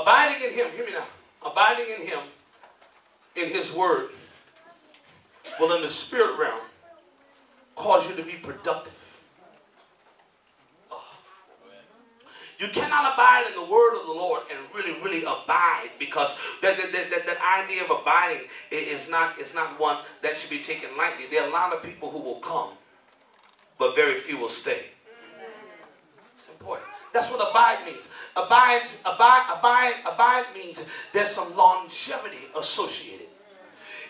Abiding in him, hear me now. Abiding in him, in his word, will in the spirit realm cause you to be productive. You cannot abide in the word of the Lord and really abide, because that idea of abiding is not one that should be taken lightly. There are a lot of people who will come, but very few will stay. It's important. That's what abide means. Abide means there's some longevity associated.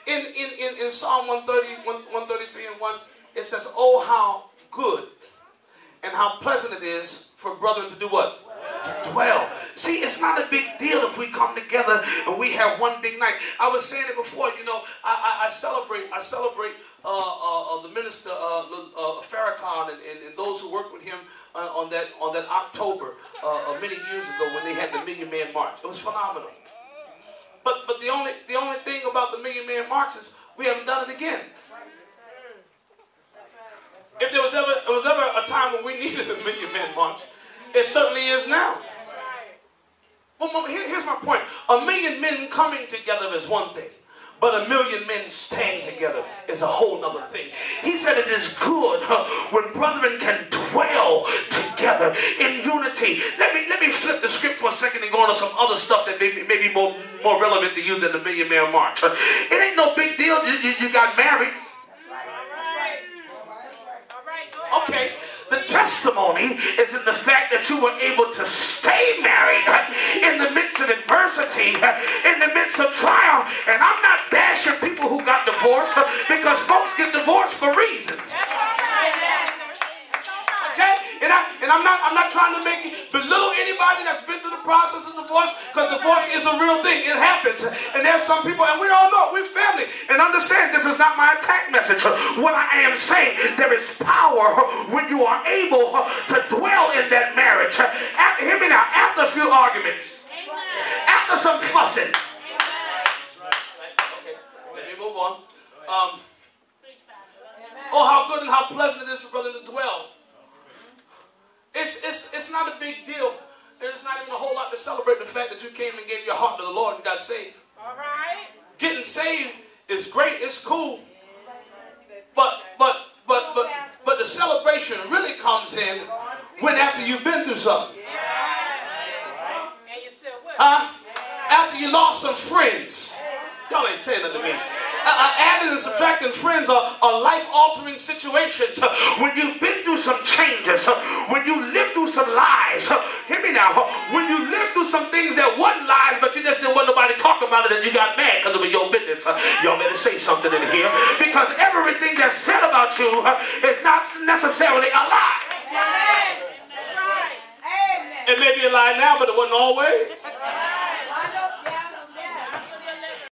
In Psalm 133 and 1, it says, "Oh, how good and how pleasant it is for brethren to do what? To dwell." See, it's not a big deal if we come together and we have one big night. I was saying it before, you know, I celebrate the minister, Farrakhan, and those who worked with him on that October many years ago when they had the Million Man March. It was phenomenal. But the only thing about the Million Man March is we haven't done it again. If there was ever a time when we needed a Million Man March, it certainly is now. Well, here's my point. A million men coming together is one thing, but a million men staying together is a whole other thing. He said it is good when brethren can dwell together in unity. Let me flip the script for a second and go on to some other stuff that may be more relevant to you than the Million Man March. It ain't no big deal. You got married. Okay, the testimony is in the fact that you were able to stay married in the midst of adversity, in the midst of trial. And I'm not bashing people who got divorced, because folks get divorced for reasons. Okay? And I'm not trying to belittle anybody that's been through the process of divorce, because divorce is a real thing. It happens. And there's some people, and we all know, we're family. And understand, this is not my attack message. What I am saying, there is power when you are able to dwell in that marriage. Hear me now, after a few arguments, after some fussing. Okay, let me move on. Oh, how good and how pleasant it is for brother to dwell. It's not a big deal. There's not even a whole lot to celebrate the fact that you came and gave your heart to the Lord and got saved. All right. Getting saved is great. It's cool. But the celebration really comes in when after you've been through something. And you still will. After you lost some friends. Y'all ain't saying nothing to me. Adding and subtracting friends are life-altering situations. When you've been through some changes, when you live through some lies, hear me now, when you live through some things that wasn't lies, but you just didn't want nobody talking about it and you got mad because it was your business. Y'all better say something in here, because everything that's said about you is not necessarily a lie. That's right. It may be a lie now, but it wasn't always.